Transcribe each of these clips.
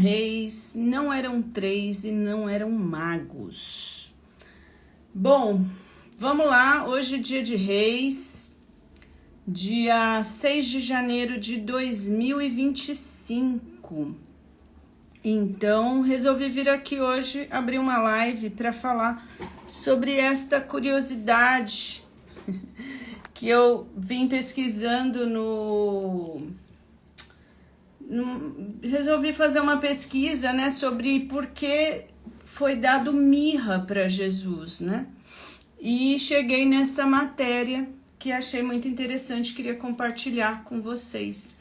reis, não eram três e não eram magos. Bom, vamos lá, hoje é dia de reis, dia 6 de janeiro de 2025. Então, resolvi vir aqui hoje abrir uma live para falar sobre esta curiosidade que eu vim pesquisando resolvi fazer uma pesquisa, né, sobre por que foi dado mirra para Jesus, né? E cheguei nessa matéria que achei muito interessante, queria compartilhar com vocês.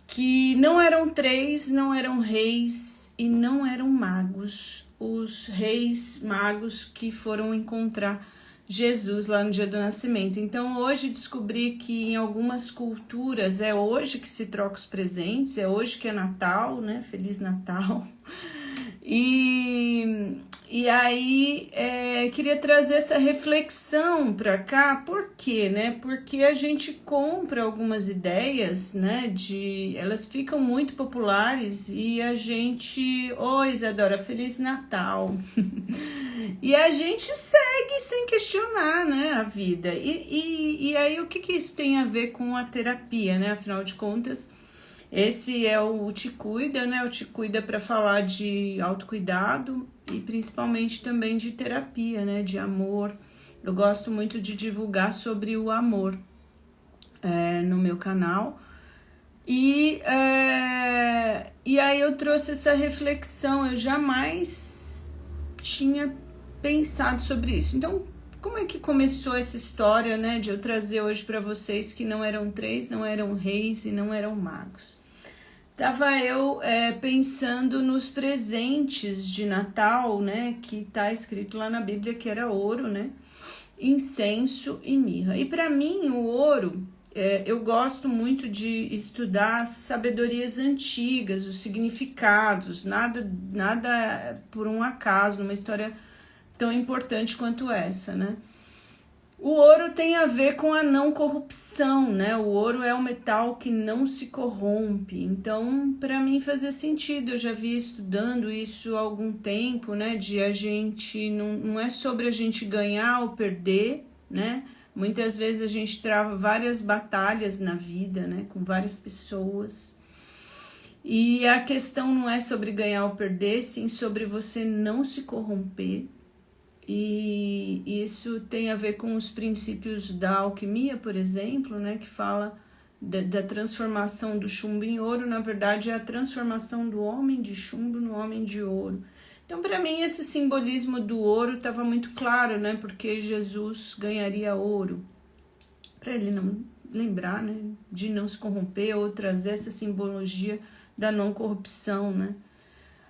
Que não eram três, não eram reis e não eram magos, os reis magos que foram encontrar Jesus lá no dia do nascimento. Então hoje descobri que em algumas culturas é hoje que se troca os presentes, é hoje que é Natal, né? Feliz Natal. E aí queria trazer essa reflexão para cá, por quê, né? Porque a gente compra algumas ideias, né? Elas ficam muito populares e a gente, oi Isadora, Feliz Natal. E a gente segue sem questionar, né, a vida. E aí o que isso tem a ver com a terapia, né? Afinal de contas, esse é o Te Cuida, né? O Te Cuida para falar de autocuidado e principalmente também de terapia, né? De amor. Eu gosto muito de divulgar sobre o amor no meu canal. E aí eu trouxe essa reflexão, eu jamais tinha pensado sobre isso. Então, como é que começou essa história, né? De eu trazer hoje para vocês que não eram três, não eram reis e não eram magos. Tava eu pensando nos presentes de Natal, né? Que tá escrito lá na Bíblia que era ouro, né? Incenso e mirra. E para mim, o ouro, eu gosto muito de estudar as sabedorias antigas, os significados, nada por um acaso, numa história tão importante quanto essa, né? O ouro tem a ver com a não corrupção, né? O ouro é um metal que não se corrompe. Então, para mim fazia sentido. Eu já vi estudando isso há algum tempo, né? De a gente não é sobre a gente ganhar ou perder, né? Muitas vezes a gente trava várias batalhas na vida, né? Com várias pessoas. E a questão não é sobre ganhar ou perder, sim sobre você não se corromper. E isso tem a ver com os princípios da alquimia, por exemplo, né, que fala da transformação do chumbo em ouro. Na verdade, é a transformação do homem de chumbo no homem de ouro. Então, para mim, esse simbolismo do ouro estava muito claro, né, porque Jesus ganharia ouro, para ele não lembrar, né, de não se corromper ou trazer essa simbologia da não corrupção, né,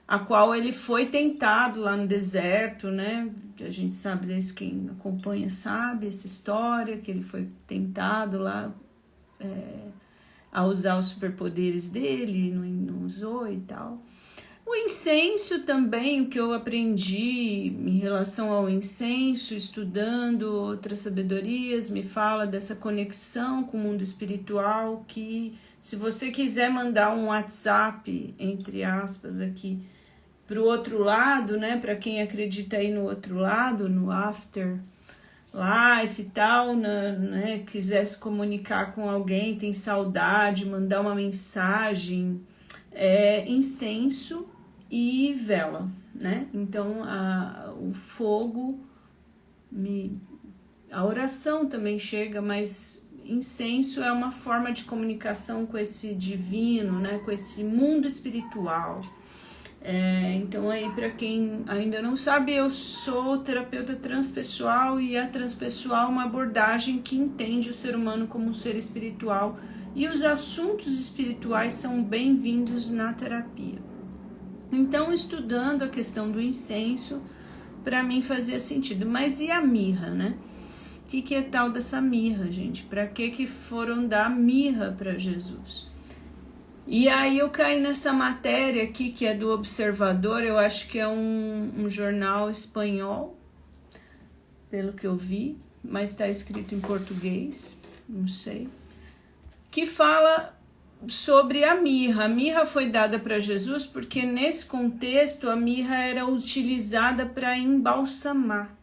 a qual ele foi tentado lá no deserto, né? A gente sabe, desde quem acompanha sabe essa história, que ele foi tentado lá a usar os superpoderes dele, não usou e tal. O incenso também, o que eu aprendi em relação ao incenso, estudando outras sabedorias, me fala dessa conexão com o mundo espiritual, que se você quiser mandar um WhatsApp, entre aspas, aqui, para o outro lado, né, para quem acredita aí no outro lado, no after life e tal, né, quiser se comunicar com alguém, tem saudade, mandar uma mensagem, incenso e vela, né? Então o fogo, a oração também chega, mas incenso é uma forma de comunicação com esse divino, né, com esse mundo espiritual. Então aí, para quem ainda não sabe, eu sou terapeuta transpessoal, e a transpessoal é uma abordagem que entende o ser humano como um ser espiritual, e os assuntos espirituais são bem-vindos na terapia. Então, estudando a questão do incenso, para mim fazia sentido. Mas e a mirra, né? O que é tal dessa mirra, gente? Para que foram dar mirra para Jesus? E aí eu caí nessa matéria aqui, que é do Observador, eu acho que é um jornal espanhol, pelo que eu vi, mas está escrito em português, não sei, que fala sobre a mirra. A mirra foi dada para Jesus porque nesse contexto a mirra era utilizada para embalsamar.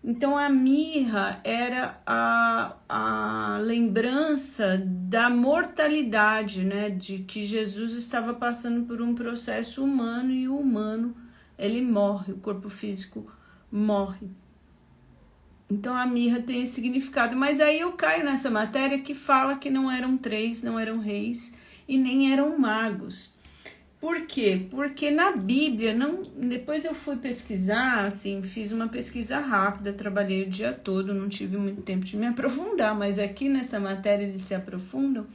Então a mirra era a lembrança da mortalidade, né? De que Jesus estava passando por um processo humano e o humano, ele morre, o corpo físico morre. Então a mirra tem esse significado, mas aí eu caio nessa matéria que fala que não eram 3, não eram reis e nem eram magos. Por quê? Porque na Bíblia, depois eu fui pesquisar, assim, fiz uma pesquisa rápida, trabalhei o dia todo, não tive muito tempo de me aprofundar, mas aqui nessa matéria eles se aprofundam,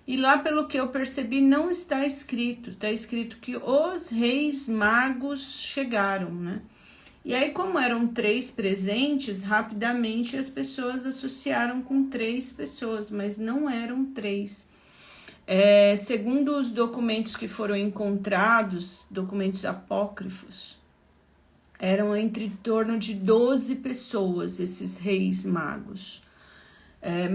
e lá pelo que eu percebi não está escrito, está escrito que os reis magos chegaram, né? E aí, como eram 3 presentes, rapidamente as pessoas associaram com 3 pessoas, mas não eram 3. Segundo os documentos que foram encontrados, documentos apócrifos, eram em torno de 12 pessoas, esses reis magos.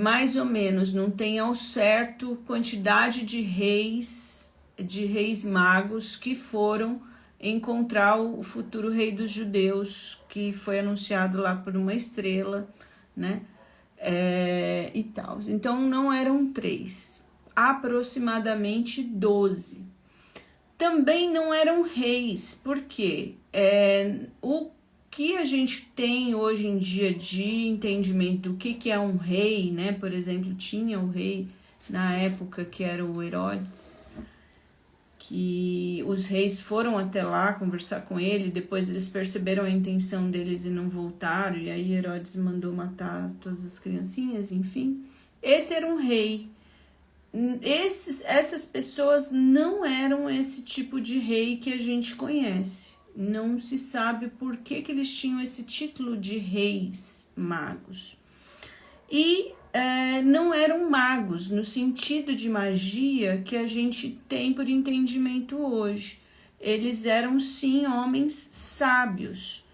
Mais ou menos, não tem ao certo quantidade de reis magos que foram encontrar o futuro rei dos judeus, que foi anunciado lá por uma estrela, né? E tal. Então, não eram 3, aproximadamente 12. Também não eram reis, porque o que a gente tem hoje em dia de entendimento do que é um rei, né? Por exemplo, tinha o rei na época que era o Herodes, que os reis foram até lá conversar com ele, depois eles perceberam a intenção deles e não voltaram, e aí Herodes mandou matar todas as criancinhas, enfim. Esse era um rei. Essas pessoas não eram esse tipo de rei que a gente conhece. Não se sabe por que eles tinham esse título de reis magos. E não eram magos no sentido de magia que a gente tem por entendimento hoje. Eles eram sim homens sábios.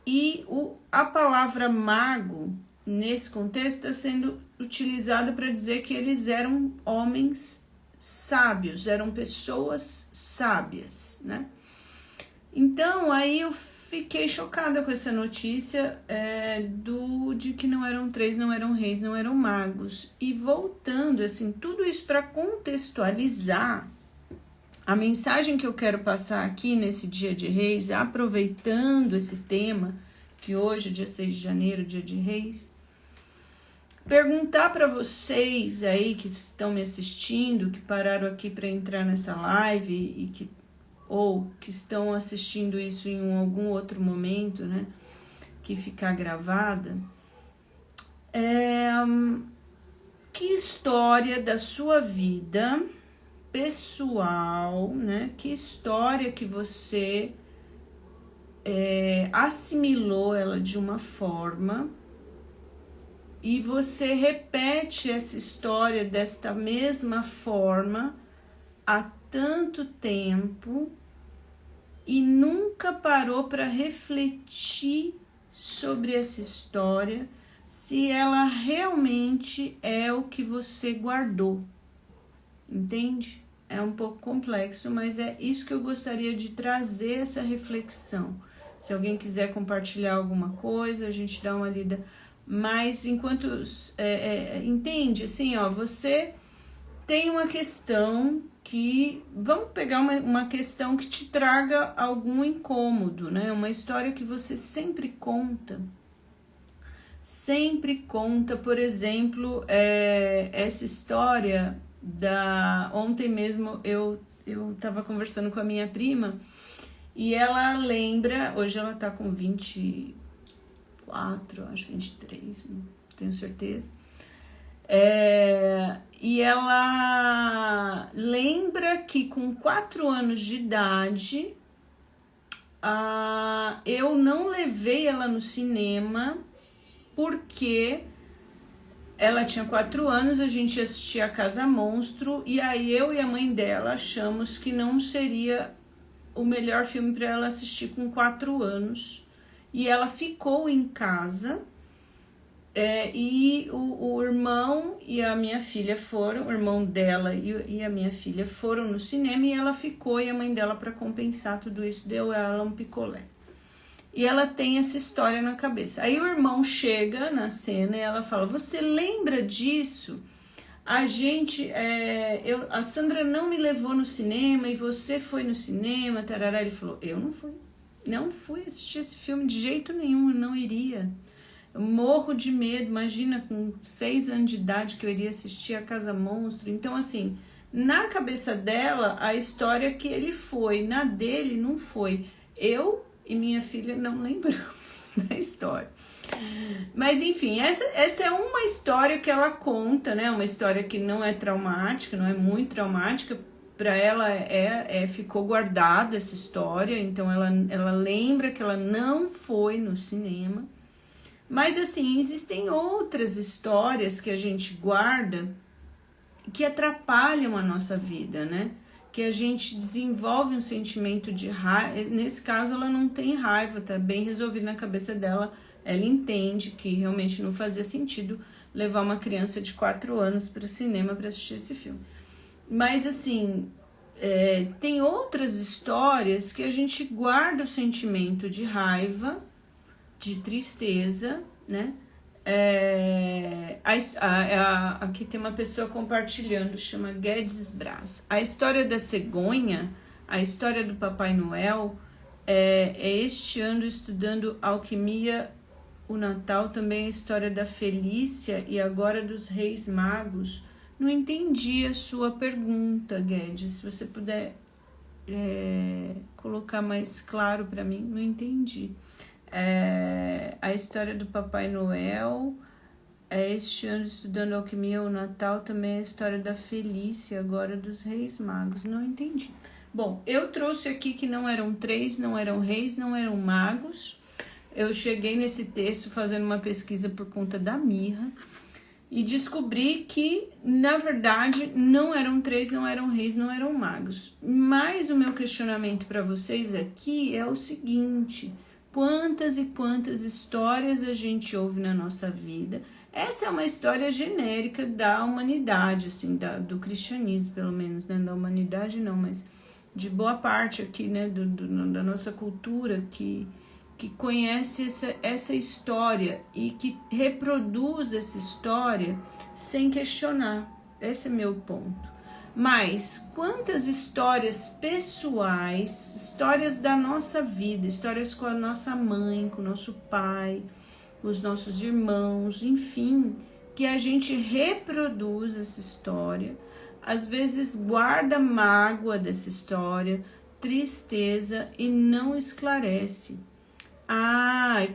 E a palavra mago, nesse contexto, está sendo utilizada para dizer que eles eram homens sábios, eram pessoas sábias, né? Então, aí eu fiquei chocada com essa notícia de que não eram 3, não eram reis, não eram magos. E voltando, assim, tudo isso para contextualizar a mensagem que eu quero passar aqui nesse dia de reis, aproveitando esse tema, que hoje, dia 6 de janeiro, dia de reis, perguntar para vocês aí que estão me assistindo, que pararam aqui para entrar nessa live ou que estão assistindo isso em algum outro momento, né, que ficar gravada, que história da sua vida pessoal, né, que história que você assimilou ela de uma forma e você repete essa história desta mesma forma há tanto tempo e nunca parou para refletir sobre essa história, se ela realmente é o que você guardou. Entende? É um pouco complexo, mas é isso que eu gostaria de trazer, essa reflexão. Se alguém quiser compartilhar alguma coisa, a gente dá uma lida. Mas enquanto... entende? Assim, ó, você tem uma questão que... Vamos pegar uma questão que te traga algum incômodo, né? Uma história que você sempre conta. Sempre conta, por exemplo, essa história Ontem mesmo eu estava conversando com a minha prima e ela lembra... Hoje ela tá com 24, acho 23, não tenho certeza. E ela lembra que com 4 anos de idade eu não levei ela no cinema porque ela tinha 4 anos, a gente assistia a Casa Monstro e aí eu e a mãe dela achamos que não seria o melhor filme para ela assistir com 4 anos e ela ficou em casa E o irmão e a minha filha foram, o irmão dela e a minha filha foram no cinema e ela ficou, e a mãe dela, para compensar tudo isso, deu ela um picolé. E ela tem essa história na cabeça. Aí o irmão chega na cena e ela fala: você lembra disso? A Sandra não me levou no cinema e você foi no cinema, tarará. Ele falou: eu não fui assistir esse filme de jeito nenhum, eu não iria. Eu morro de medo, imagina com 6 anos de idade que eu iria assistir a Casa Monstro. Então, assim, na cabeça dela, a história que ele foi, na dele não foi. Eu e minha filha não lembramos da história. Mas, enfim, essa é uma história que ela conta, né? Uma história que não é traumática, não é muito traumática. Para ela ficou guardada essa história, então ela lembra que ela não foi no cinema. Mas, assim, existem outras histórias que a gente guarda que atrapalham a nossa vida, né? Que a gente desenvolve um sentimento de raiva. Nesse caso, ela não tem raiva, tá bem resolvido na cabeça dela. Ela entende que realmente não fazia sentido levar uma criança de 4 anos para o cinema para assistir esse filme. Mas, assim, tem outras histórias que a gente guarda o sentimento de raiva, de tristeza, né? Aqui tem uma pessoa compartilhando, chama Guedes Braz. A história da cegonha, a história do Papai Noel, este ano estudando alquimia, o Natal também é a história da Felícia e agora dos Reis Magos. Não entendi a sua pergunta, Guedes, se você puder colocar mais claro para mim, não entendi. A história do Papai Noel, este ano estudando alquimia, o Natal também é a história da Felícia, agora dos Reis Magos. Não entendi. Bom, eu trouxe aqui que não eram 3, não eram reis, não eram magos. Eu cheguei nesse texto fazendo uma pesquisa por conta da Mirra e descobri que, na verdade, não eram 3, não eram reis, não eram magos. Mas o meu questionamento para vocês aqui é o seguinte: quantas e quantas histórias a gente ouve na nossa vida? Essa é uma história genérica da humanidade, assim, do cristianismo, pelo menos, né? Da humanidade não, mas de boa parte aqui, né? Da nossa cultura que conhece essa história e que reproduz essa história sem questionar. Esse é meu ponto. Mas quantas histórias pessoais, histórias da nossa vida, histórias com a nossa mãe, com o nosso pai, com os nossos irmãos, enfim, que a gente reproduz essa história, às vezes guarda mágoa dessa história, tristeza e não esclarece.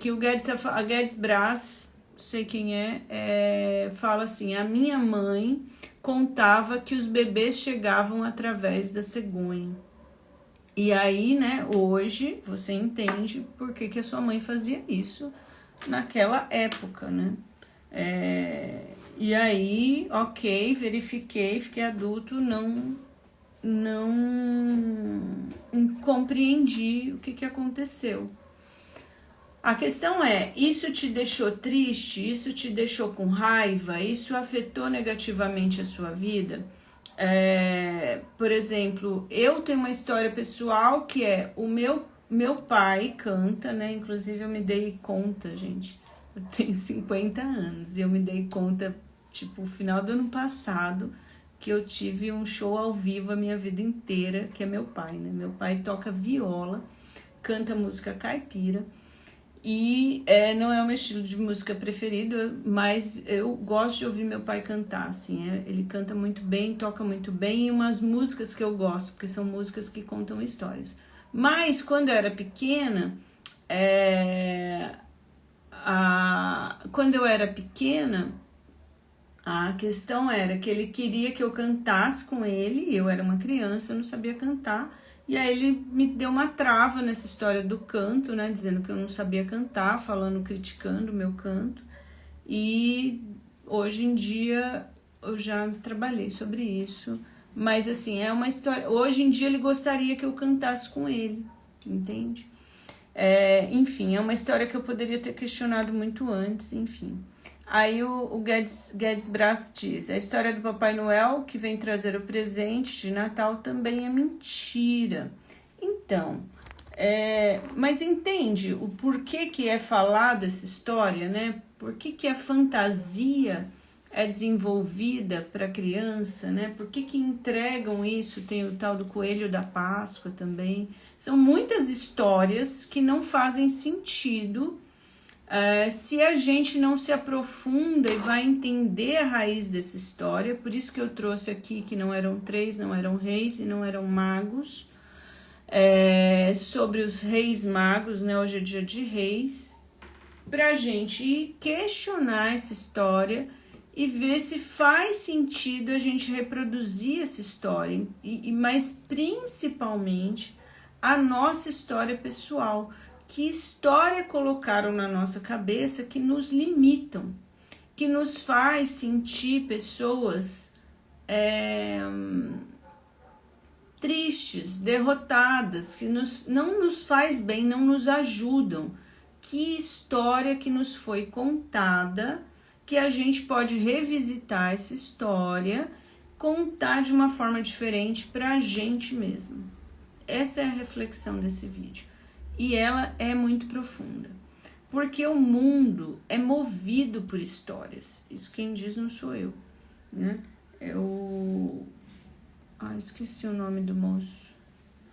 Que o Guedes Braz, não sei quem fala assim: a minha mãe contava que os bebês chegavam através da cegonha. E aí, né, hoje você entende por que a sua mãe fazia isso naquela época, né? E aí, ok, verifiquei, fiquei adulto, não compreendi o que aconteceu. A questão é, isso te deixou triste? Isso te deixou com raiva? Isso afetou negativamente a sua vida? Por exemplo, eu tenho uma história pessoal que o meu pai canta, né? Inclusive eu me dei conta, gente, eu tenho 50 anos e eu me dei conta, tipo, no final do ano passado, que eu tive um show ao vivo a minha vida inteira, que é meu pai, né? Meu pai toca viola, canta música caipira. E não é o meu estilo de música preferido, mas eu gosto de ouvir meu pai cantar, assim, ele canta muito bem, toca muito bem, e umas músicas que eu gosto, porque são músicas que contam histórias. Mas, quando eu era pequena, a questão era que ele queria que eu cantasse com ele, eu era uma criança, eu não sabia cantar, e aí ele me deu uma trava nessa história do canto, né, dizendo que eu não sabia cantar, criticando o meu canto. E hoje em dia eu já trabalhei sobre isso, mas assim, é uma história, hoje em dia ele gostaria que eu cantasse com ele, entende? Enfim, é uma história que eu poderia ter questionado muito antes, enfim. Aí o Guedes Brás diz: a história do Papai Noel que vem trazer o presente de Natal também é mentira. Então, mas entende o porquê que é falada essa história, né? Por que a fantasia é desenvolvida para criança, né? Por que entregam isso? Tem o tal do Coelho da Páscoa também. São muitas histórias que não fazem sentido se a gente não se aprofunda e vai entender a raiz dessa história. Por isso que eu trouxe aqui que não eram três, não eram reis e não eram magos. Sobre os reis magos, né? Hoje é dia de reis. Pra gente questionar essa história e ver se faz sentido a gente reproduzir essa história, mas principalmente a nossa história pessoal. Que história colocaram na nossa cabeça que nos limitam, que nos faz sentir pessoas tristes, derrotadas, que não nos faz bem, não nos ajudam. Que história que nos foi contada, que a gente pode revisitar essa história, contar de uma forma diferente para a gente mesmo. Essa é a reflexão desse vídeo. E ela é muito profunda. Porque o mundo é movido por histórias. Isso quem diz não sou eu, né? Esqueci o nome do moço.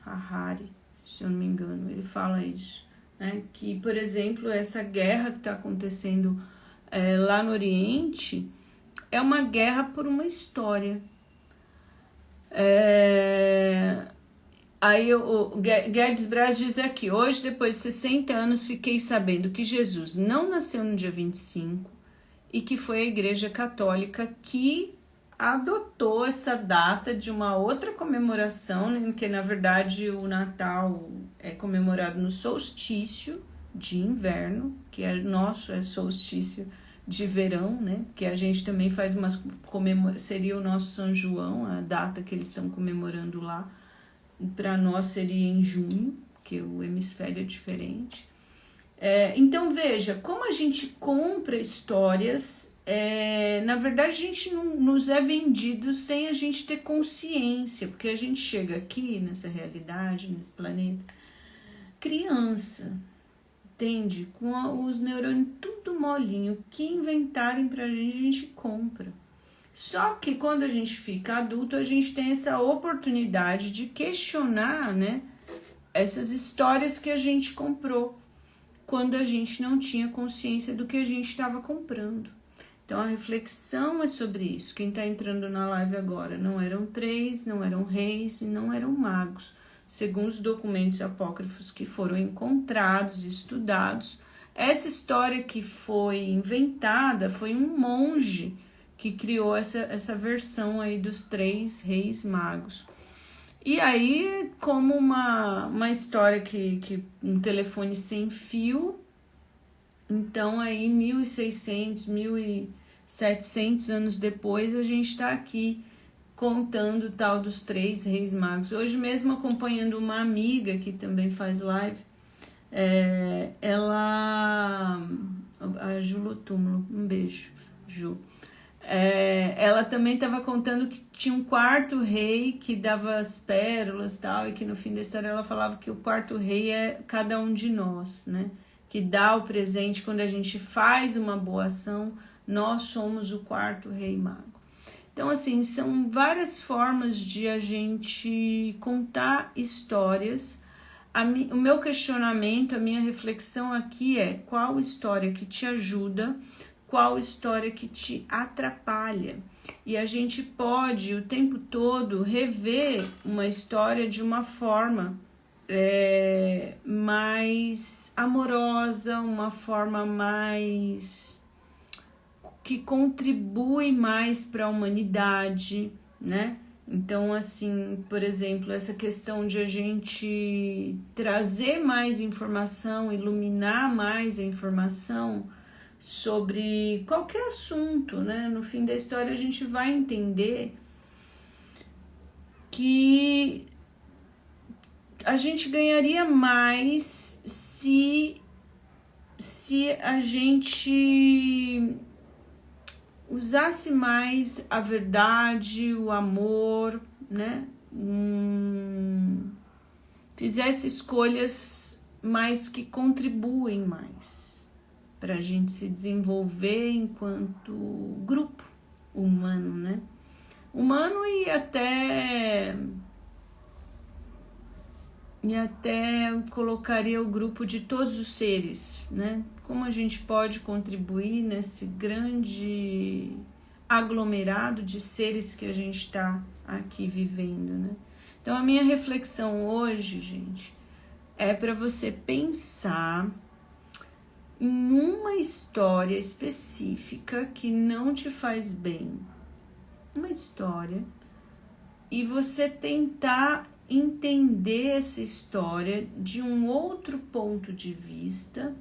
Harari, se eu não me engano. Ele fala isso. Né? Que, por exemplo, essa guerra que está acontecendo lá no Oriente é uma guerra por uma história. Aí o Guedes Brás diz aqui: hoje, depois de 60 anos, fiquei sabendo que Jesus não nasceu no dia 25 e que foi a Igreja Católica que adotou essa data de uma outra comemoração, né, que na verdade o Natal é comemorado no solstício de inverno, que é solstício de verão, né? Que a gente também faz seria o nosso São João, a data que eles estão comemorando lá. Para nós seria em junho, porque o hemisfério é diferente. Então veja, como a gente compra histórias, na verdade a gente não nos é vendido sem a gente ter consciência, porque a gente chega aqui nessa realidade, nesse planeta, criança, entende? Com os neurônios tudo molinho, o que inventarem pra gente, a gente compra. Só que quando a gente fica adulto, a gente tem essa oportunidade de questionar, né, essas histórias que a gente comprou, quando a gente não tinha consciência do que a gente estava comprando. Então a reflexão é sobre isso. Quem está entrando na live agora, não eram três, não eram reis e não eram magos. Segundo os documentos apócrifos que foram encontrados e estudados, essa história que foi inventada foi um monge que criou essa versão aí dos três reis magos. E aí, como uma história que um telefone sem fio, então aí 1600, 1700 anos depois, a gente está aqui contando o tal dos três reis magos. Hoje mesmo acompanhando uma amiga que também faz live, a Ju Lotúmulo, um beijo, Ju. Ela também estava contando que tinha um quarto rei que dava as pérolas e tal, e que no fim da história ela falava que o quarto rei é cada um de nós, né? Que dá o presente quando a gente faz uma boa ação, nós somos o quarto rei mago. Então, assim, são várias formas de a gente contar histórias. O meu questionamento, a minha reflexão aqui é: qual história que te ajuda, qual história que te atrapalha? E a gente pode o tempo todo rever uma história de uma forma mais amorosa, uma forma mais que contribui mais para a humanidade, né? Então, assim, por exemplo, essa questão de a gente trazer mais informação, iluminar mais a informação sobre qualquer assunto, né? No fim da história a gente vai entender que a gente ganharia mais se a gente usasse mais a verdade, o amor, né? Fizesse escolhas mais que contribuem mais para a gente se desenvolver enquanto grupo humano, né? Humano e até colocaria o grupo de todos os seres, né? Como a gente pode contribuir nesse grande aglomerado de seres que a gente está aqui vivendo, né? Então, a minha reflexão hoje, gente, é para você pensar em uma história específica que não te faz bem. Uma história. E você tentar entender essa história de um outro ponto de vista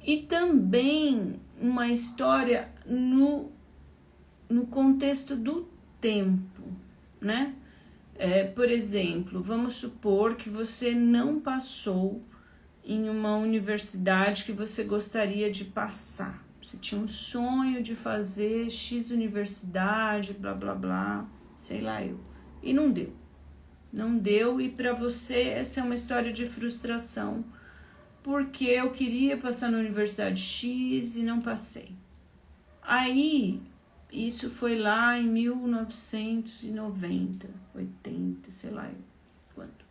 e também uma história no contexto do tempo, né? Por exemplo, vamos supor que você não passou em uma universidade que você gostaria de passar. Você tinha um sonho de fazer X universidade, blá, blá, blá, sei lá eu. E não deu. Não deu e para você essa é uma história de frustração, porque eu queria passar na universidade X e não passei. Aí, isso foi lá em 1990, 80, sei lá quanto.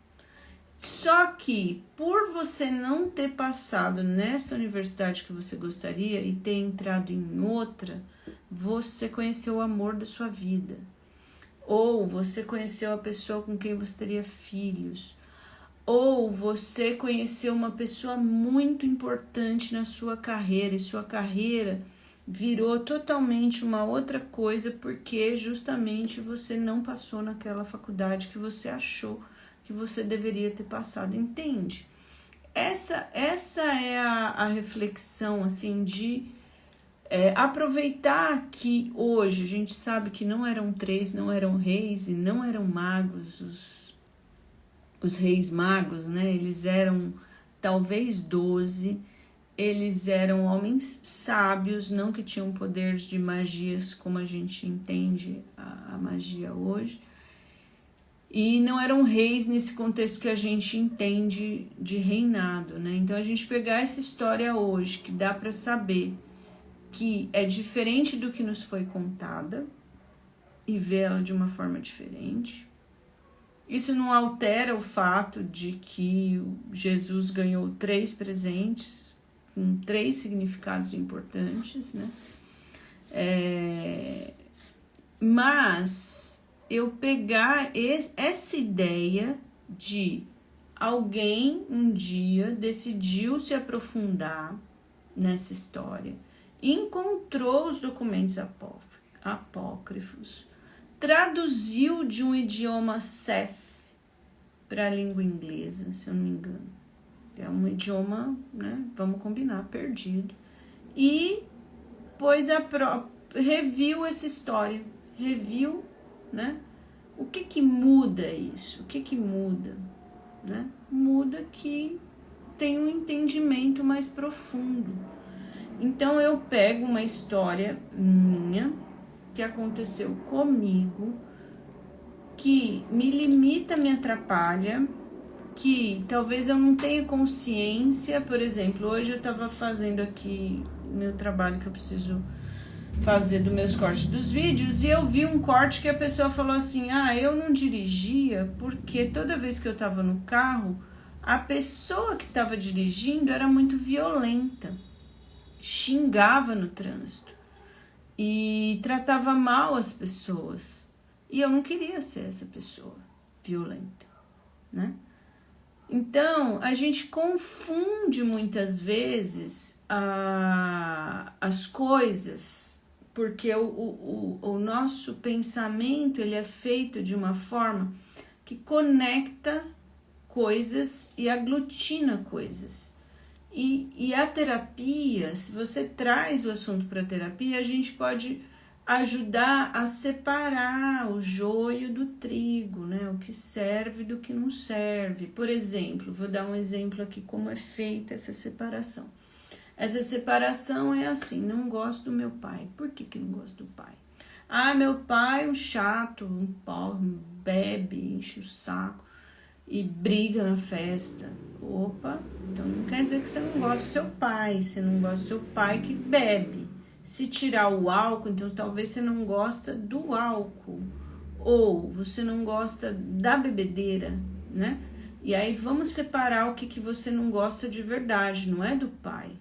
Só que, por você não ter passado nessa universidade que você gostaria e ter entrado em outra, você conheceu o amor da sua vida. Ou você conheceu a pessoa com quem você teria filhos. Ou você conheceu uma pessoa muito importante na sua carreira e sua carreira virou totalmente uma outra coisa porque justamente você não passou naquela faculdade que você achou que você deveria ter passado, entende? Essa é a reflexão, assim, de aproveitar que hoje a gente sabe que não eram 3, não eram reis e não eram magos, os reis magos, né? Eles eram talvez 12, eles eram homens sábios, não que tinham poderes de magias como a gente entende a magia hoje, e não eram reis nesse contexto que a gente entende de reinado, né? Então a gente pegar essa história hoje, que dá para saber que é diferente do que nos foi contada e ver ela de uma forma diferente. Isso não altera o fato de que Jesus ganhou 3 presentes com 3 significados importantes, né? Mas eu pegar essa ideia de alguém um dia decidiu se aprofundar nessa história, encontrou os documentos apócrifos, traduziu de um idioma Seth para a língua inglesa, se eu não me engano. É um idioma, né? Vamos combinar, perdido. E pôs reviu essa história, reviu, né? O que muda isso? O que muda, né? Muda que tem um entendimento mais profundo. Então eu pego uma história minha que aconteceu comigo, que me limita, me atrapalha, que talvez eu não tenha consciência. Por exemplo, hoje eu estava fazendo aqui meu trabalho que eu preciso fazer dos meus cortes dos vídeos e eu vi um corte que a pessoa falou assim: eu não dirigia porque toda vez que eu estava no carro, a pessoa que estava dirigindo era muito violenta, xingava no trânsito e tratava mal as pessoas. E eu não queria ser essa pessoa violenta, né? Então, a gente confunde muitas vezes as coisas, porque o nosso pensamento ele é feito de uma forma que conecta coisas e aglutina coisas. E a terapia, se você traz o assunto para a terapia, a gente pode ajudar a separar o joio do trigo, né? O que serve do que não serve. Por exemplo, vou dar um exemplo aqui como é feita essa separação. Essa separação é assim, não gosto do meu pai. Por que não gosto do pai? Ah, meu pai é um chato, um pau, bebe, enche o saco e briga na festa. Opa, então não quer dizer que você não gosta do seu pai, você não gosta do seu pai que bebe. Se tirar o álcool, então talvez você não gosta do álcool, ou você não gosta da bebedeira, né? E aí vamos separar o que você não gosta de verdade, não é do pai,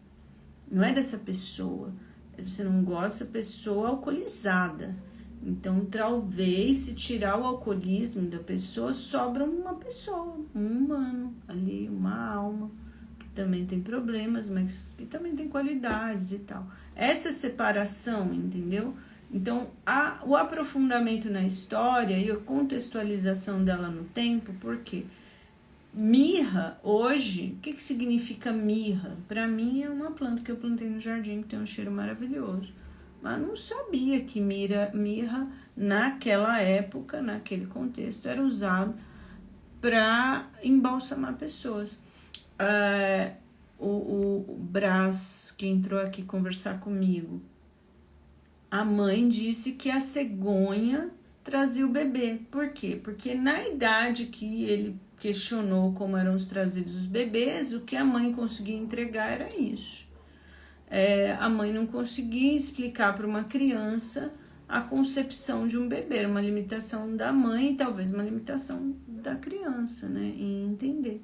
não é dessa pessoa. Você não gosta da pessoa alcoolizada. Então, talvez, se tirar o alcoolismo da pessoa, sobra uma pessoa, um humano ali, uma alma, que também tem problemas, mas que também tem qualidades e tal. Essa separação, entendeu? Então, o aprofundamento na história e a contextualização dela no tempo, por quê? Mirra, hoje, o que significa mirra? Para mim é uma planta que eu plantei no jardim, que tem um cheiro maravilhoso. Mas não sabia que mirra naquela época, naquele contexto, era usado para embalsamar pessoas. O Brás, que entrou aqui conversar comigo, a mãe disse que a cegonha trazia o bebê. Por quê? Porque na idade que ele questionou como eram os trazidos os bebês, o que a mãe conseguia entregar era isso. A mãe não conseguia explicar para uma criança a concepção de um bebê, uma limitação da mãe e talvez uma limitação da criança, né, em entender.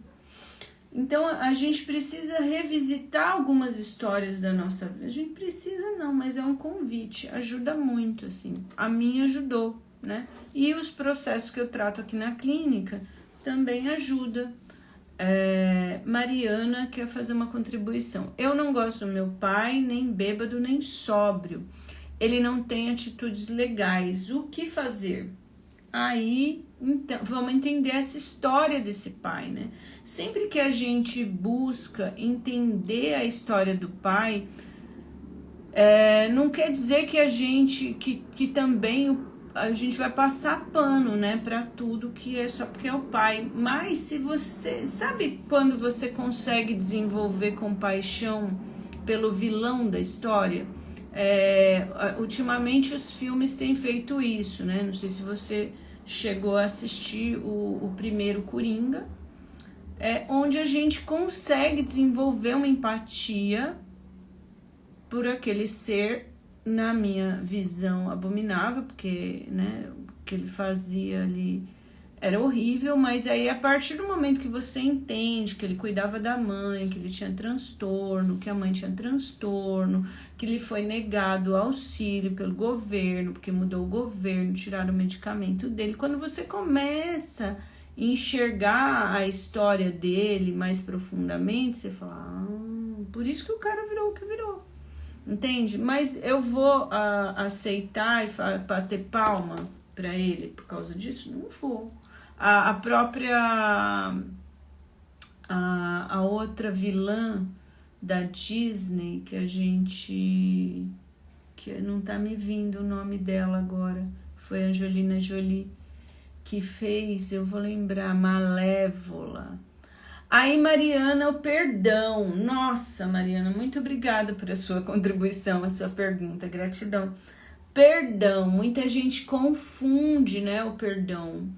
Então, a gente precisa revisitar algumas histórias da nossa vida. A gente precisa não, mas é um convite, ajuda muito, assim. A minha ajudou, né? E os processos que eu trato aqui na clínica também ajudam. Mariana quer fazer uma contribuição. Eu não gosto do meu pai, nem bêbado, nem sóbrio. Ele não tem atitudes legais. O que fazer? Aí, então, vamos entender essa história desse pai, né? Sempre que a gente busca entender a história do pai, não quer dizer que a gente, que também a gente vai passar pano, né, para tudo que é só porque é o pai. Mas se você, sabe quando você consegue desenvolver compaixão pelo vilão da história? Ultimamente os filmes têm feito isso, né? Não sei se você chegou a assistir o primeiro Coringa, onde a gente consegue desenvolver uma empatia por aquele ser, na minha visão, abominável, porque, né, o que ele fazia ali era horrível, mas aí a partir do momento que você entende que ele cuidava da mãe, que ele tinha transtorno, que a mãe tinha transtorno, que lhe foi negado auxílio pelo governo, porque mudou o governo, tiraram o medicamento dele, quando você começa a enxergar a história dele mais profundamente, você fala, por isso que o cara virou o que virou. Entende? Mas eu vou aceitar e bater palma para ele por causa disso? Não vou. A própria a outra vilã da Disney que a gente, que não tá me vindo o nome dela agora, foi a Angelina Jolie que fez, eu vou lembrar, Malévola. Aí, Mariana, o perdão. Nossa, Mariana, muito obrigada por a sua contribuição, a sua pergunta, gratidão. Perdão, muita gente confunde, né, o perdão.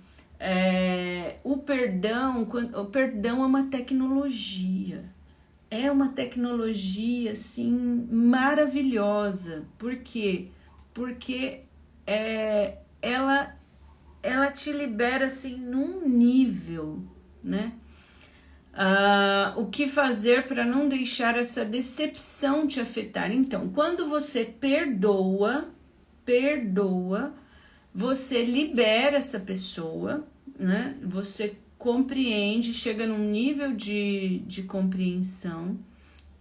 O perdão é uma tecnologia. É uma tecnologia, assim, maravilhosa. Por quê? Porque ela te libera, assim, num nível, né? O que fazer para não deixar essa decepção te afetar? Então, quando você perdoa, você libera essa pessoa, né? Você compreende, chega num nível de compreensão.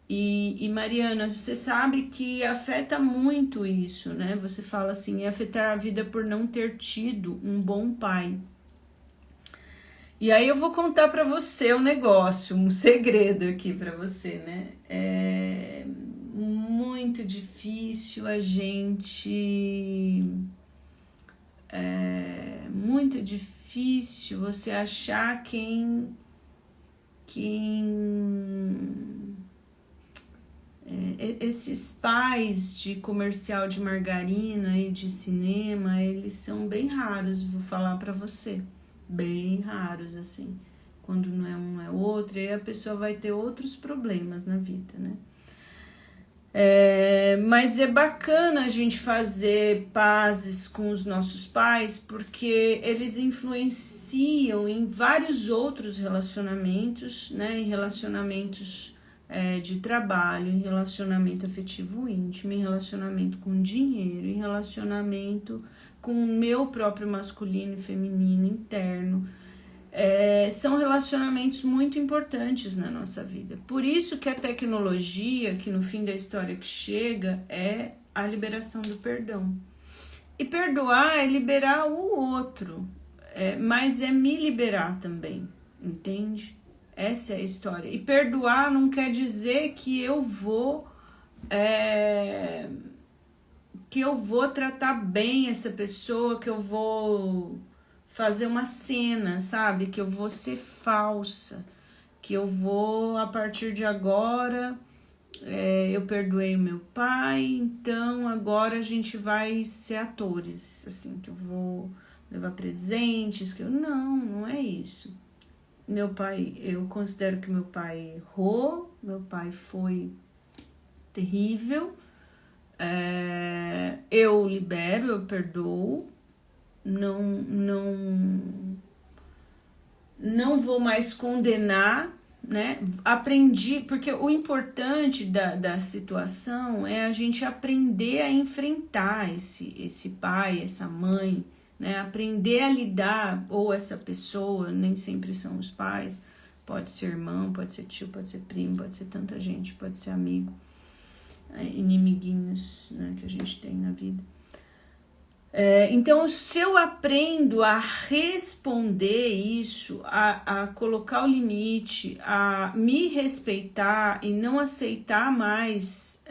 E Mariana, você sabe que afeta muito isso, né? Você fala assim, afetar a vida por não ter tido um bom pai. E aí eu vou contar para você um negócio, um segredo aqui para você, né? É muito difícil a gente... muito difícil você achar esses pais de comercial de margarina e de cinema, eles são bem raros, vou falar pra você. Bem raros, assim. Quando não é um, é outro, e aí a pessoa vai ter outros problemas na vida, né? Mas é bacana a gente fazer pazes com os nossos pais, porque eles influenciam em vários outros relacionamentos, né? Em relacionamentos de trabalho, em relacionamento afetivo íntimo, em relacionamento com dinheiro, em relacionamento com o meu próprio masculino e feminino interno. São relacionamentos muito importantes na nossa vida. Por isso que a tecnologia, que no fim da história que chega, é a liberação do perdão. E perdoar é liberar o outro, mas é me liberar também, entende? Essa é a história. E perdoar não quer dizer que eu vou tratar bem essa pessoa, que eu vou fazer uma cena, sabe? Que eu vou ser falsa, que eu vou, a partir de agora, eu perdoei o meu pai, então agora a gente vai ser atores, assim, que eu vou levar presentes, que eu... Não é isso. Meu pai, eu considero que meu pai errou, meu pai foi terrível, eu libero, eu perdoo, não vou mais condenar, né? Aprendi, porque o importante da situação é a gente aprender a enfrentar esse pai, essa mãe, né? Aprender a lidar, ou essa pessoa, nem sempre são os pais, pode ser irmão, pode ser tio, pode ser primo, pode ser tanta gente, pode ser amigo, inimiguinhos, né, que a gente tem na vida. Então, se eu aprendo a responder isso, a colocar o limite, a me respeitar e não aceitar mais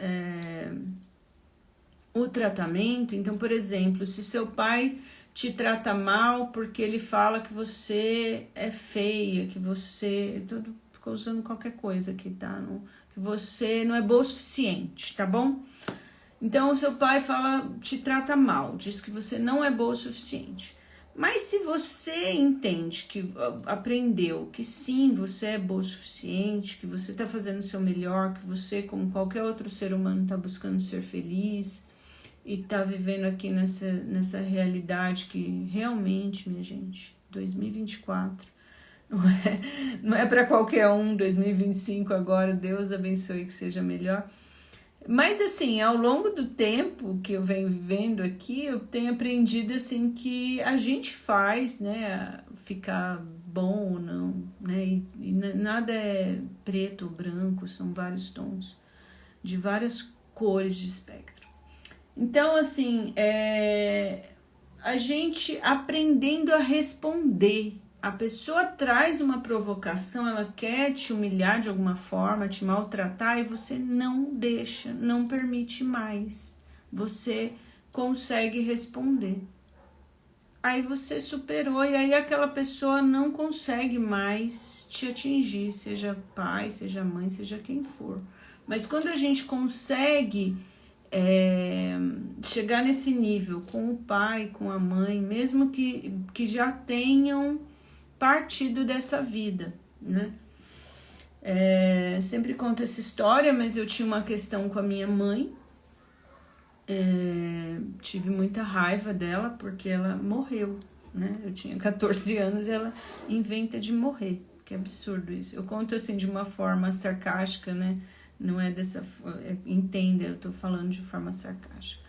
o tratamento, então, por exemplo, se seu pai te trata mal porque ele fala que você é feia, que você... Ficou usando qualquer coisa aqui, tá? Que você não é boa o suficiente, tá bom? Então, o seu pai te trata mal, diz que você não é boa o suficiente. Mas se você entende, que aprendeu que sim, você é boa o suficiente, que você está fazendo o seu melhor, que você, como qualquer outro ser humano, está buscando ser feliz e está vivendo aqui nessa realidade que realmente, minha gente, 2024, não é para qualquer um, 2025 agora, Deus abençoe que seja melhor. Mas assim, ao longo do tempo que eu venho vivendo aqui, eu tenho aprendido assim que a gente faz, né, ficar bom ou não, né, e nada é preto ou branco, são vários tons, de várias cores de espectro. Então, assim, a gente aprendendo a responder. A pessoa traz uma provocação, ela quer te humilhar de alguma forma, te maltratar, e você não deixa, não permite mais. Você consegue responder. Aí você superou, e aí aquela pessoa não consegue mais te atingir, seja pai, seja mãe, seja quem for. Mas quando a gente consegue chegar nesse nível com o pai, com a mãe, mesmo que já tenham partido dessa vida, né? Sempre conto essa história, mas eu tinha uma questão com a minha mãe, tive muita raiva dela porque ela morreu, né? Eu tinha 14 anos e ela inventa de morrer, que absurdo isso. Eu conto assim de uma forma sarcástica, né? Não é dessa forma, entenda, eu tô falando de forma sarcástica.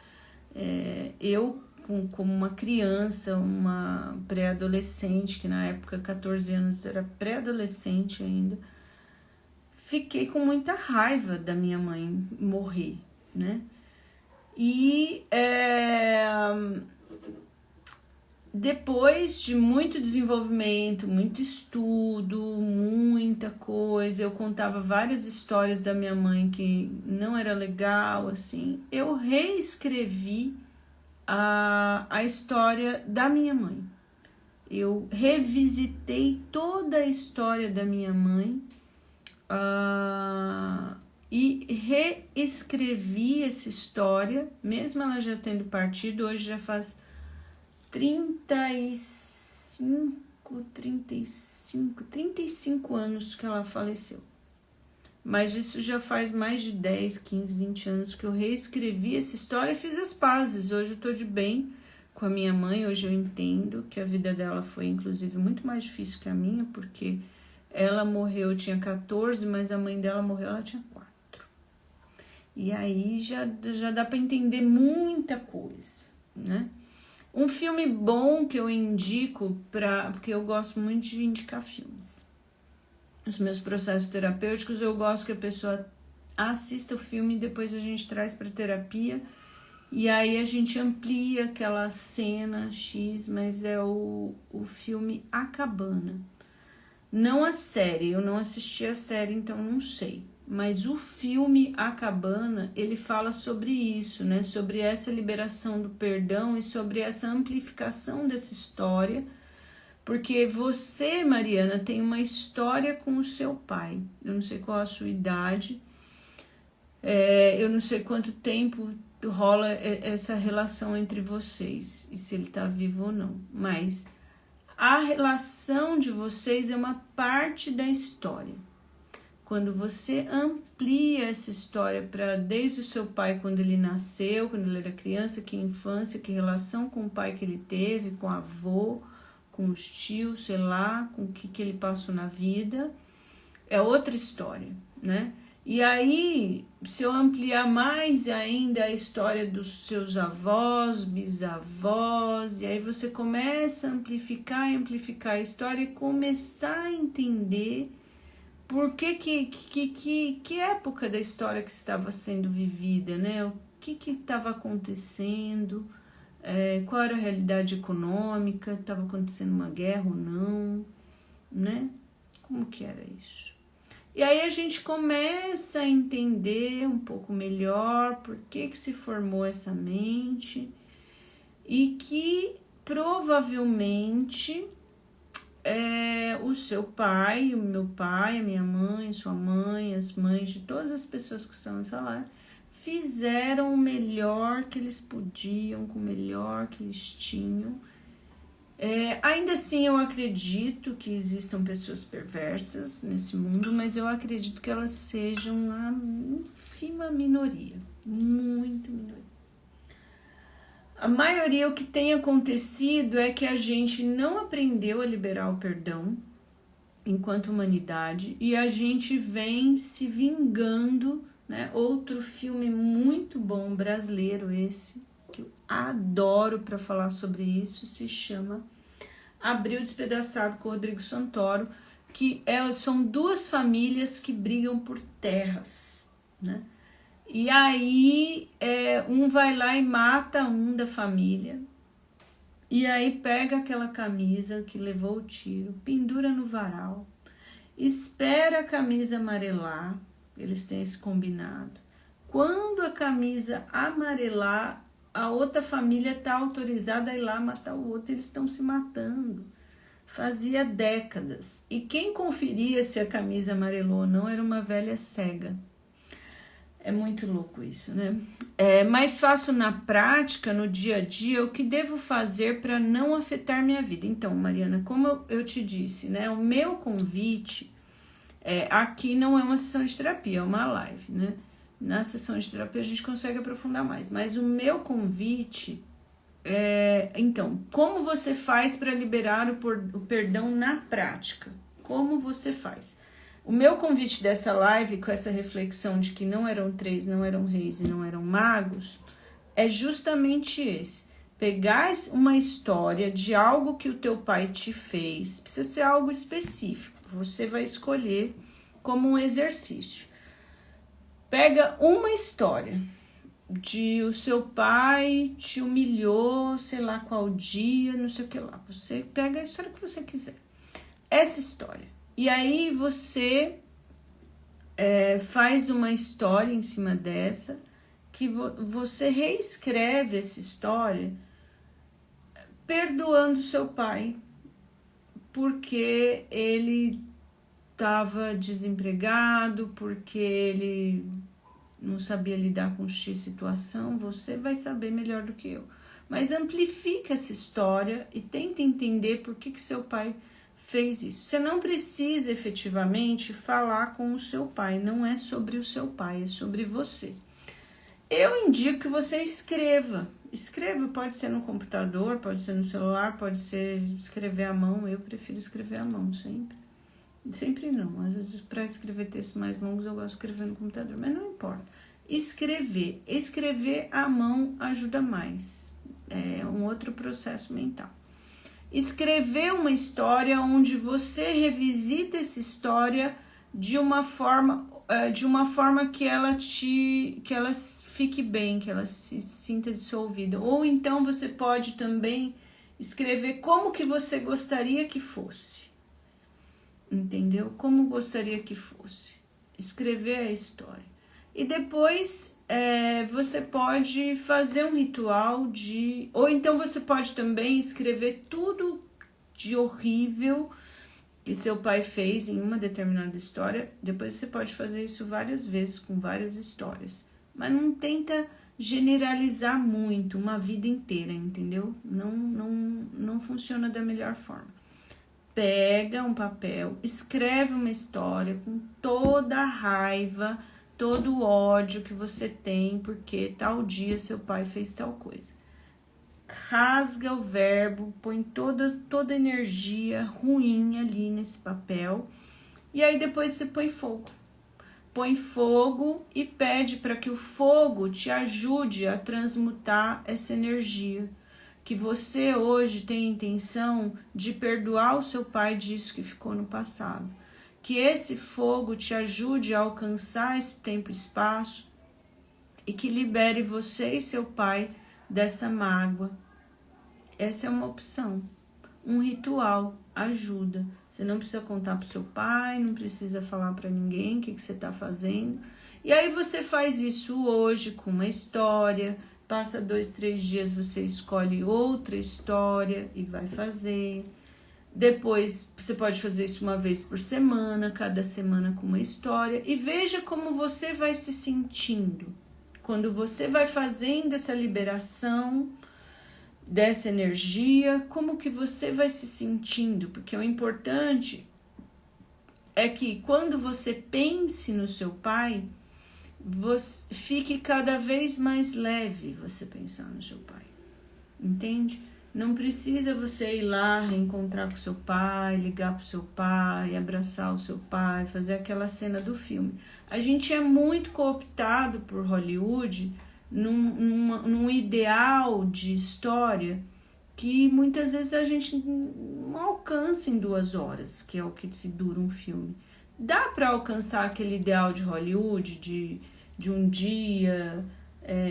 Eu, como uma criança, uma pré-adolescente, que na época 14 anos era pré-adolescente ainda, fiquei com muita raiva da minha mãe morrer, né? E depois de muito desenvolvimento, muito estudo, muita coisa, eu contava várias histórias da minha mãe que não era legal, assim, eu reescrevi a história da minha mãe. Eu revisitei toda a história da minha mãe e reescrevi essa história, mesmo ela já tendo partido, hoje já faz 35 anos que ela faleceu. Mas isso já faz mais de 10, 15, 20 anos que eu reescrevi essa história e fiz as pazes. Hoje eu tô de bem com a minha mãe, hoje eu entendo que a vida dela foi, inclusive, muito mais difícil que a minha, porque ela morreu, eu tinha 14, mas a mãe dela morreu, ela tinha 4. E aí já dá para entender muita coisa, né? Um filme bom que eu indico, porque eu gosto muito de indicar filmes. Os meus processos terapêuticos, eu gosto que a pessoa assista o filme e depois a gente traz para terapia. E aí a gente amplia aquela cena X, mas é o filme A Cabana. Não a série, eu não assisti a série, então não sei. Mas o filme A Cabana, ele fala sobre isso, né? Sobre essa liberação do perdão e sobre essa amplificação dessa história. Porque você, Mariana, tem uma história com o seu pai. Eu não sei qual a sua idade, eu não sei quanto tempo rola essa relação entre vocês, e se ele tá vivo ou não. Mas a relação de vocês é uma parte da história. Quando você amplia essa história para desde o seu pai, quando ele nasceu, quando ele era criança, que infância, que relação com o pai que ele teve, com o avô, com os tios, sei lá, com o que ele passou na vida, é outra história, né? E aí, se eu ampliar mais ainda a história dos seus avós, bisavós, e aí você começa a amplificar a história e começar a entender por que época da história que estava sendo vivida, né? O que estava acontecendo, qual era a realidade econômica, estava acontecendo uma guerra ou não, né? Como que era isso? E aí a gente começa a entender um pouco melhor por que se formou essa mente e que provavelmente o seu pai, o meu pai, a minha mãe, sua mãe, as mães de todas as pessoas que estão nessa live fizeram o melhor que eles podiam, com o melhor que eles tinham. Ainda assim, eu acredito que existam pessoas perversas nesse mundo, mas eu acredito que elas sejam a ínfima minoria, muito minoria. A maioria, o que tem acontecido é que a gente não aprendeu a liberar o perdão enquanto humanidade e a gente vem se vingando, né? Outro filme muito bom brasileiro esse, que eu adoro para falar sobre isso, se chama Abril Despedaçado, com o Rodrigo Santoro, que são duas famílias que brigam por terras, né? E aí um vai lá e mata um da família, e aí pega aquela camisa que levou o tiro, pendura no varal, espera a camisa amarelar, eles têm esse combinado. Quando a camisa amarelar, a outra família está autorizada a ir lá matar o outro, eles estão se matando. Fazia décadas. E quem conferia se a camisa amarelou ou não era uma velha cega. É muito louco isso, né? Mas faço na prática, no dia a dia, o que devo fazer para não afetar minha vida. Então, Mariana, como eu te disse, né? O meu convite aqui não é uma sessão de terapia, é uma live, né? Na sessão de terapia a gente consegue aprofundar mais, mas o meu convite então, como você faz para liberar o perdão na prática? Como você faz? O meu convite dessa live, com essa reflexão de que não eram 3, não eram reis e não eram magos, é justamente esse. Pegar uma história de algo que o teu pai te fez, precisa ser algo específico, você vai escolher como um exercício. Pega uma história de o seu pai te humilhou, sei lá qual dia, não sei o que lá. Você pega a história que você quiser. Essa história. E aí você faz uma história em cima dessa, que você reescreve essa história perdoando seu pai, porque ele estava desempregado, porque ele não sabia lidar com X situação, você vai saber melhor do que eu. Mas amplifica essa história e tenta entender por que seu pai fez isso. Você não precisa efetivamente falar com o seu pai, não é sobre o seu pai, é sobre você. Eu indico que você escreva. Escreva, pode ser no computador, pode ser no celular, pode ser escrever à mão. Eu prefiro escrever à mão sempre. Sempre não, às vezes para escrever textos mais longos eu gosto de escrever no computador, mas não importa. Escrever à mão ajuda mais, é um outro processo mental. Escrever uma história onde você revisita essa história de uma forma que ela fique bem, que ela se sinta dissolvida. Ou então você pode também escrever como que você gostaria que fosse. Entendeu? Como gostaria que fosse. Escrever a história. E depois você pode fazer um ritual de... Ou então você pode também escrever tudo de horrível que seu pai fez em uma determinada história. Depois você pode fazer isso várias vezes, com várias histórias. Mas não tenta generalizar muito uma vida inteira, entendeu? Não funciona da melhor forma. Pega um papel, escreve uma história com toda a raiva, todo o ódio que você tem porque tal dia seu pai fez tal coisa. Rasga o verbo, põe toda a energia ruim ali nesse papel e aí depois você põe fogo. Põe fogo e pede para que o fogo te ajude a transmutar essa energia. Que você hoje tem a intenção de perdoar o seu pai disso que ficou no passado. Que esse fogo te ajude a alcançar esse tempo e espaço e que libere você e seu pai dessa mágoa. Essa é uma opção. Um ritual ajuda. Você não precisa contar para o seu pai, não precisa falar para ninguém o que você está fazendo. E aí você faz isso hoje com uma história. Passa 2, 3 dias, você escolhe outra história e vai fazer. Depois, você pode fazer isso uma vez por semana, cada semana com uma história. E veja como você vai se sentindo. Quando você vai fazendo essa liberação dessa energia, como que você vai se sentindo? Porque o importante é que quando você pense no seu pai... você fique cada vez mais leve você pensar no seu pai, entende? Não precisa você ir lá reencontrar com seu pai, ligar pro seu pai, abraçar o seu pai, fazer aquela cena do filme. A gente é muito cooptado por Hollywood num ideal de história que muitas vezes a gente não alcança em 2 horas, que é o que se dura um filme. Dá para alcançar aquele ideal de Hollywood, de um dia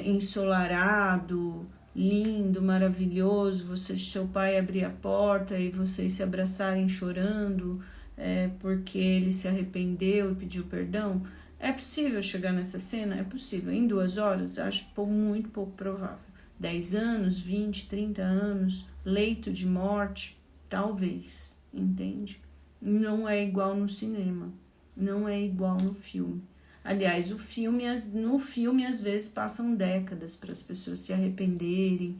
ensolarado, lindo, maravilhoso, seu pai abrir a porta e vocês se abraçarem chorando porque ele se arrependeu e pediu perdão. É possível chegar nessa cena? É possível. Em 2 horas, acho muito pouco provável. 10 anos, 20, 30 anos, leito de morte, talvez, entende? Não é igual no cinema, não é igual no filme. Aliás, no filme às vezes passam décadas para as pessoas se arrependerem,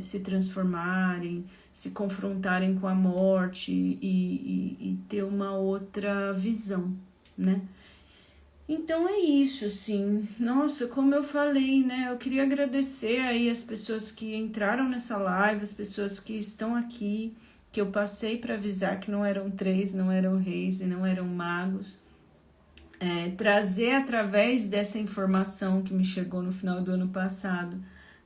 se transformarem, se confrontarem com a morte e ter uma outra visão, né? Então é isso, assim. Nossa, como eu falei, né? Eu queria agradecer aí as pessoas que entraram nessa live, as pessoas que estão aqui, que eu passei para avisar que não eram 3, não eram reis e não eram magos. Trazer através dessa informação que me chegou no final do ano passado,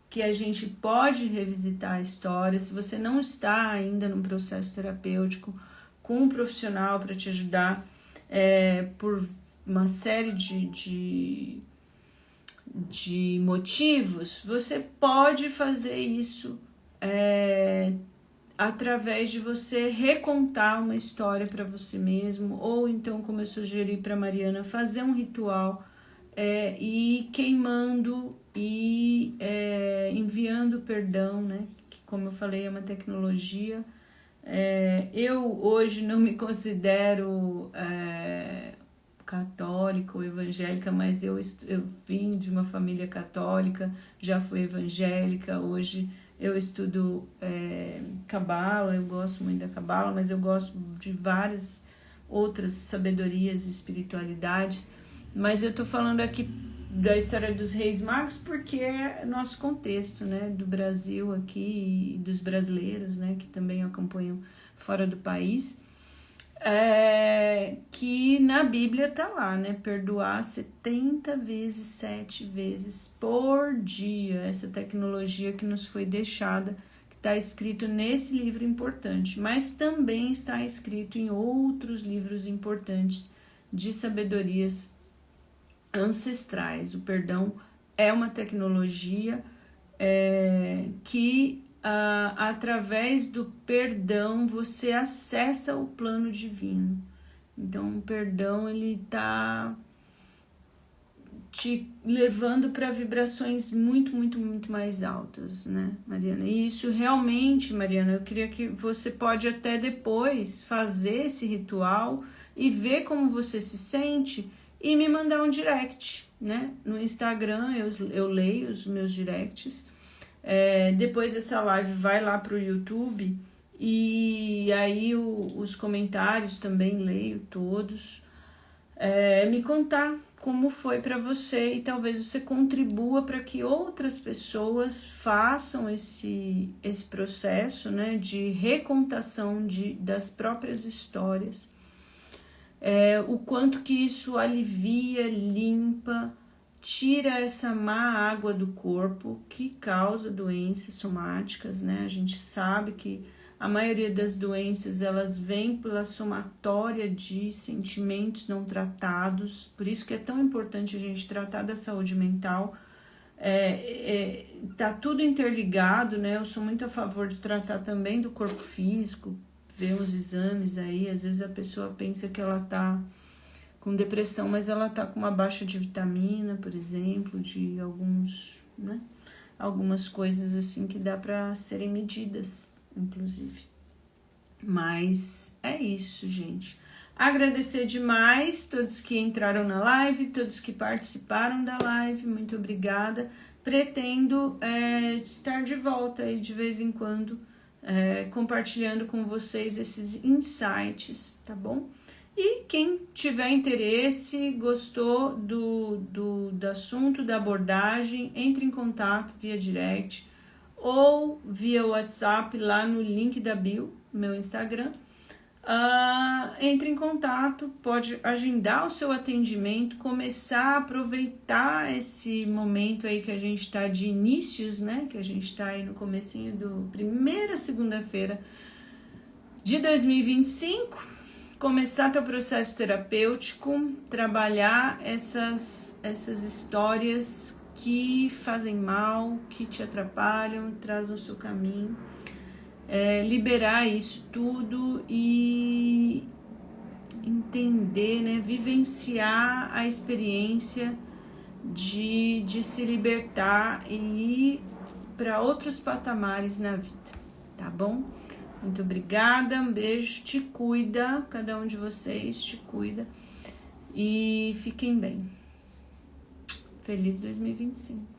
que a gente pode revisitar a história. Se você não está ainda num processo terapêutico, com um profissional para te ajudar, por uma série de motivos, você pode fazer isso através de você recontar uma história para você mesmo, ou então, como eu sugeri para Mariana, fazer um ritual e queimando e enviando perdão, né? Que, como eu falei, é uma tecnologia Eu hoje não me considero católica ou evangélica, mas eu vim de uma família católica, já fui evangélica, hoje eu estudo Cabala, eu gosto muito da Cabala, mas eu gosto de várias outras sabedorias e espiritualidades, mas eu tô falando aqui da história dos Reis Magos porque é nosso contexto, né, do Brasil aqui e dos brasileiros, né, que também acompanham fora do país, que na Bíblia tá lá, né, perdoar 70 vezes, 7 vezes por dia, essa tecnologia que nos foi deixada, que está escrito nesse livro importante, mas também está escrito em outros livros importantes de sabedorias ancestrais. O perdão é uma tecnologia que através do perdão você acessa o plano divino. Então o perdão ele tá te levando para vibrações muito, muito, muito mais altas, né, Mariana? E isso realmente, Mariana, eu queria que você pode até depois fazer esse ritual e ver como você se sente e me mandar um direct, né? No Instagram eu leio os meus directs. Depois dessa live vai lá pro YouTube e aí os comentários também leio todos. Me contar como foi para você e talvez você contribua para que outras pessoas façam esse processo, né, de recontação das próprias histórias. O quanto que isso alivia, limpa, tira essa má água do corpo que causa doenças somáticas, né? A gente sabe que a maioria das doenças elas vêm pela somatória de sentimentos não tratados, por isso que é tão importante a gente tratar da saúde mental. Tá tudo interligado, né? Eu sou muito a favor de tratar também do corpo físico, ver os exames aí, às vezes a pessoa pensa que ela tá com depressão, mas ela tá com uma baixa de vitamina, por exemplo, de algumas coisas assim que dá para serem medidas, inclusive. Mas é isso, gente. Agradecer demais todos que entraram na live, todos que participaram da live, muito obrigada. Pretendo estar de volta aí de vez em quando, compartilhando com vocês esses insights, tá bom? E quem tiver interesse, gostou do assunto, da abordagem, entre em contato via direct ou via WhatsApp lá no link da bio, meu Instagram. Entre em contato, pode agendar o seu atendimento, começar a aproveitar esse momento aí que a gente está de inícios, né? Que a gente está aí no comecinho do primeira segunda-feira de 2025, começar teu processo terapêutico, trabalhar essas histórias que fazem mal, que te atrapalham, trazem o seu caminho. Liberar isso tudo e entender, né, vivenciar a experiência de se libertar e ir para outros patamares na vida, tá bom? Muito obrigada, um beijo, te cuida, cada um de vocês te cuida e fiquem bem. Feliz 2025.